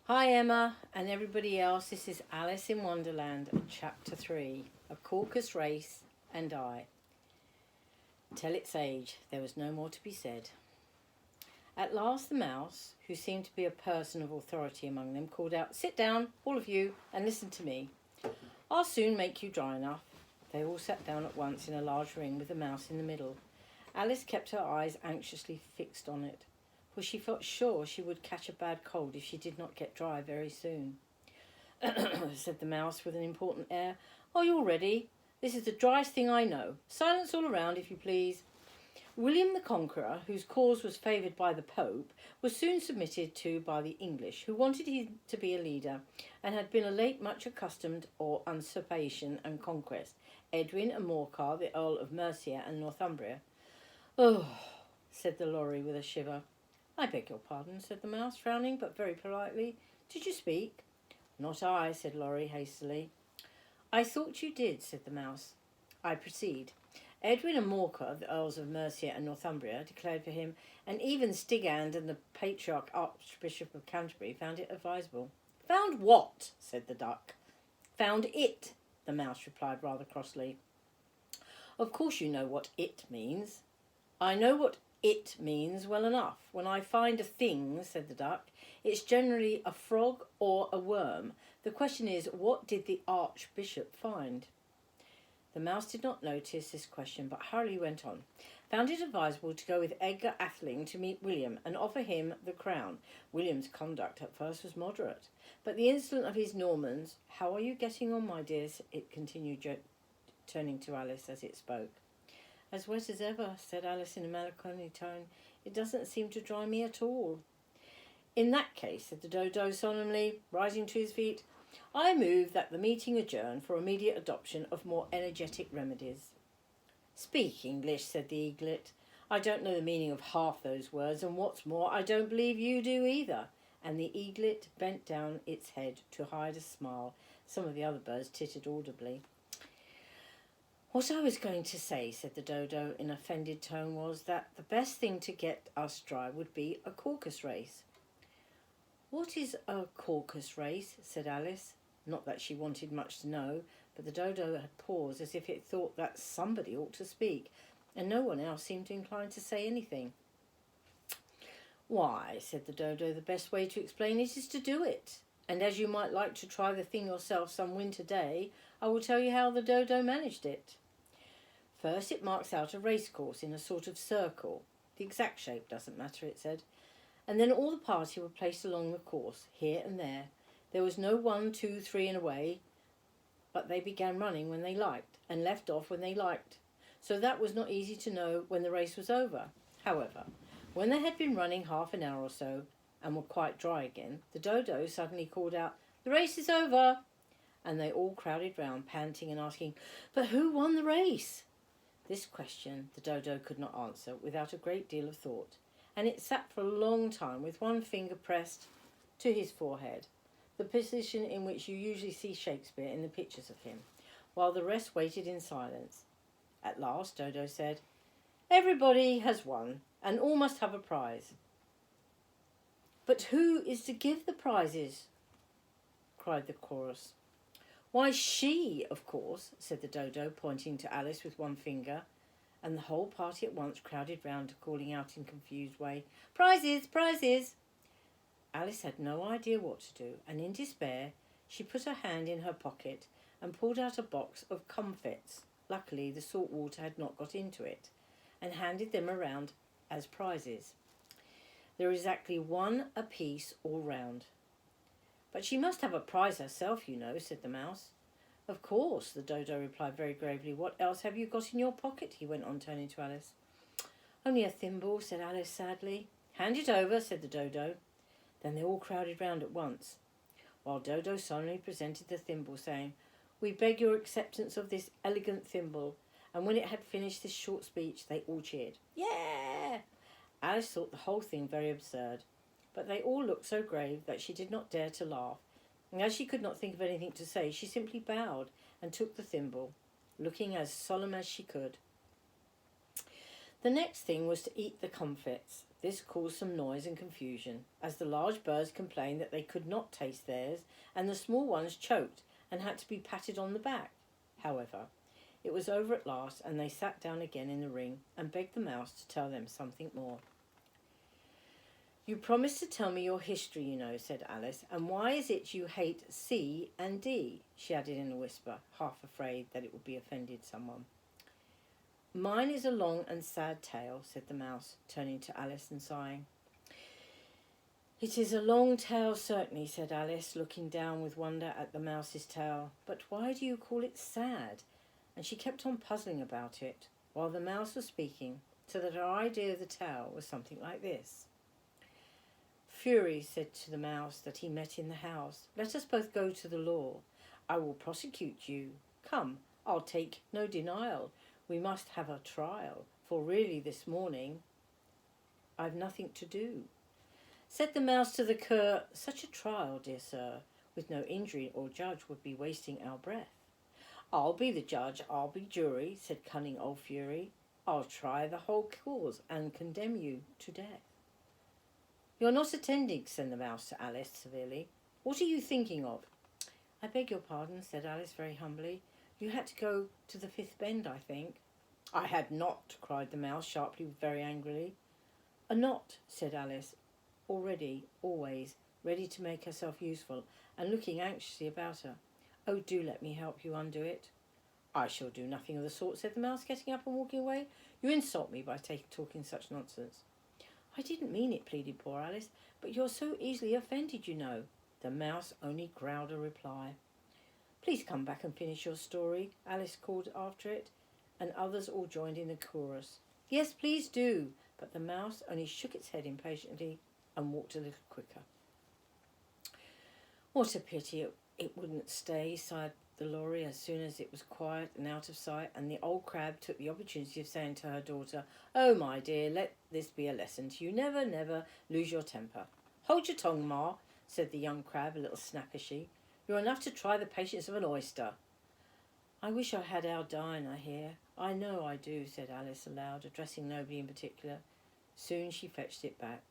Hi Emma and everybody else, this is Alice in Wonderland, Chapter 3, A Caucus Race and I. Tell its age, there was no more to be said. At last the mouse, who seemed to be a person of authority among them, called out, "Sit down, all of you, and listen to me. I'll soon make you dry enough." They all sat down at once in a large ring with the mouse in the middle. Alice kept her eyes anxiously fixed on it, for she felt sure she would catch a bad cold if she did not get dry very soon. Said the mouse with an important air. "Are you all ready? This is the driest thing I know. Silence all around, if you please." William the Conqueror, whose cause was favoured by the Pope, was soon submitted to by the English, who wanted him to be a leader, and had been of late much accustomed to usurpation and conquest. Edwin and Morcar, the Earl of Mercia and Northumbria. "Oh," said the lorry with a shiver. "I beg your pardon," said the mouse, frowning, but very politely. "Did you speak?" "Not I," said Lorry hastily. "I thought you did," said the mouse. "I proceed. Edwin and Morcar, the Earls of Mercia and Northumbria, declared for him, and even Stigand and the Patriarch Archbishop of Canterbury found it advisable." "Found what?" said the duck. "Found it," the mouse replied rather crossly. "Of course you know what it means." "I know what it means well enough. When I find a thing," said the duck, "it's generally a frog or a worm. The question is, what did the Archbishop find?" The mouse did not notice this question, but hurriedly went on. "Found it advisable to go with Edgar Atheling to meet William and offer him the crown. William's conduct at first was moderate, but the incident of his Normans—" "How are you getting on, my dears?" it continued, turning to Alice as it spoke. "As wet as ever," said Alice in a melancholy tone. "It doesn't seem to dry me at all." "In that case," said the Dodo solemnly, rising to his feet, "I move that the meeting adjourn for immediate adoption of more energetic remedies." "Speak English," said the Eaglet. "I don't know the meaning of half those words, and what's more, I don't believe you do either." And the Eaglet bent down its head to hide a smile. Some of the other birds tittered audibly. "What I was going to say," said the Dodo in an offended tone, "was that the best thing to get us dry would be a caucus race." "What is a caucus race?" said Alice. Not that she wanted much to know, but the Dodo had paused as if it thought that somebody ought to speak, and no one else seemed inclined to say anything. "Why," said the Dodo, "the best way to explain it is to do it. And as you might like to try the thing yourself some winter day, I will tell you how the Dodo managed it. First, it marks out a race course in a sort of circle. The exact shape doesn't matter, it said. And then all the party were placed along the course, here and there. There was no 1, 2, 3 and away, but they began running when they liked, and left off when they liked. So that was not easy to know when the race was over. However, when they had been running half an hour or so, and were quite dry again, the Dodo suddenly called out, 'The race is over!' And they all crowded round, panting and asking, 'But who won the race?' This question the Dodo could not answer without a great deal of thought, and it sat for a long time with one finger pressed to his forehead, the position in which you usually see Shakespeare in the pictures of him, while the rest waited in silence. At last Dodo said, 'Everybody has won, and all must have a prize.' 'But who is to give the prizes?' cried the chorus. 'Why, she, of course,' said the Dodo, pointing to Alice with one finger, and the whole party at once crowded round, calling out in a confused way, 'Prizes! Prizes!' Alice had no idea what to do, and in despair she put her hand in her pocket and pulled out a box of comfits. Luckily the salt water had not got into it, and handed them around as prizes. There is exactly one apiece all round. 'But she must have a prize herself, you know,' said the mouse. 'Of course,' the Dodo replied very gravely. 'What else have you got in your pocket?' he went on, turning to Alice. 'Only a thimble,' said Alice sadly. 'Hand it over,' said the Dodo. Then they all crowded round at once, while Dodo solemnly presented the thimble, saying, 'We beg your acceptance of this elegant thimble.' And when it had finished this short speech, they all cheered. Yeah! Alice thought the whole thing very absurd, but they all looked so grave that she did not dare to laugh, and as she could not think of anything to say, she simply bowed and took the thimble, looking as solemn as she could. The next thing was to eat the comfits. This caused some noise and confusion, as the large birds complained that they could not taste theirs, and the small ones choked and had to be patted on the back. However, it was over at last, and they sat down again in the ring and begged the mouse to tell them something more. "You promised to tell me your history, you know," said Alice, "and why is it you hate C and D?" she added in a whisper, half afraid that it would be offended someone. "Mine is a long and sad tale," said the mouse, turning to Alice and sighing. "It is a long tale, certainly," said Alice, looking down with wonder at the mouse's tail. "But why do you call it sad?" And she kept on puzzling about it, while the mouse was speaking, so that her idea of the tale was something like this. "Fury said to the mouse that he met in the house, 'Let us both go to the law. I will prosecute you. Come, I'll take no denial. We must have a trial, for really this morning I've nothing to do.' Said the mouse to the cur, 'Such a trial, dear sir, with no injury or judge would be wasting our breath.' 'I'll be the judge, I'll be jury,' said cunning old Fury. 'I'll try the whole cause and condemn you to death.'" "You're not attending," said the mouse to Alice severely. "What are you thinking of?" "I beg your pardon," said Alice very humbly. "You had to go to the fifth bend, I think." "I had not," cried the mouse sharply, very angrily. "A knot," said Alice, always ready to make herself useful, and looking anxiously about her. "Oh, do let me help you undo it." "I shall do nothing of the sort," said the mouse, getting up and walking away. "You insult me by talking such nonsense." "I didn't mean it," pleaded poor Alice, "but you're so easily offended, you know." The mouse only growled a reply. "Please come back and finish your story," Alice called after it, and others all joined in the chorus. "Yes, please do," but the mouse only shook its head impatiently and walked a little quicker. "What a pity it wouldn't stay," sighed the lorry as soon as it was quiet and out of sight, and the old crab took the opportunity of saying to her daughter, "Oh, my dear, let this be a lesson to you. Never, never lose your temper." "Hold your tongue, Ma," said the young crab, a little snappishly. "You're enough to try the patience of an oyster." "I wish I had our Dinah here. I know I do," said Alice aloud, addressing nobody in particular. Soon she fetched it back.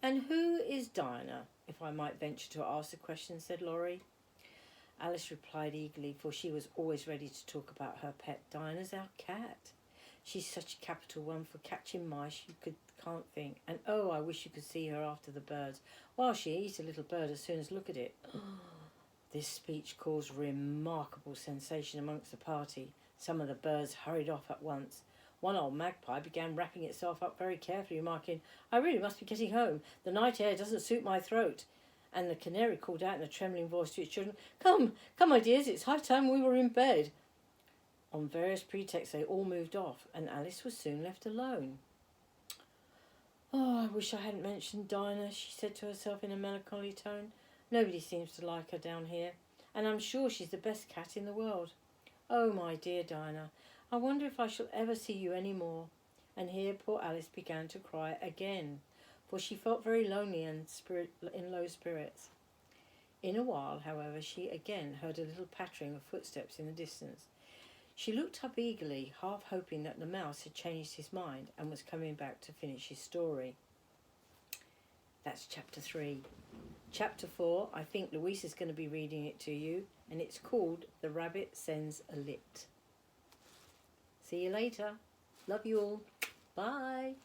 "And who is Dinah, if I might venture to ask the question?" said Laurie. Alice replied eagerly, for she was always ready to talk about her pet. "Dinah's our cat. She's such a capital one for catching mice you can't think. And oh, I wish you could see her after the birds. Well, she eats a little bird as soon as look at it." This speech caused remarkable sensation amongst the party. Some of the birds hurried off at once. One old magpie began wrapping itself up very carefully, remarking, "I really must be getting home. The night air doesn't suit my throat." And the canary called out in a trembling voice to its children, Come, my dears, it's high time we were in bed." On various pretexts they all moved off, and Alice was soon left alone. "Oh, I wish I hadn't mentioned Dinah," she said to herself in a melancholy tone. "Nobody seems to like her down here, and I'm sure she's the best cat in the world. Oh, my dear Dinah, I wonder if I shall ever see you any more." And here poor Alice began to cry again, for she felt very lonely and in low spirits. In a while, however, she again heard a little pattering of footsteps in the distance. She looked up eagerly, half hoping that the mouse had changed his mind and was coming back to finish his story. That's chapter 3. Chapter 4, I think Louise is going to be reading it to you, and it's called The Rabbit Sends a Lit. See you later. Love you all. Bye.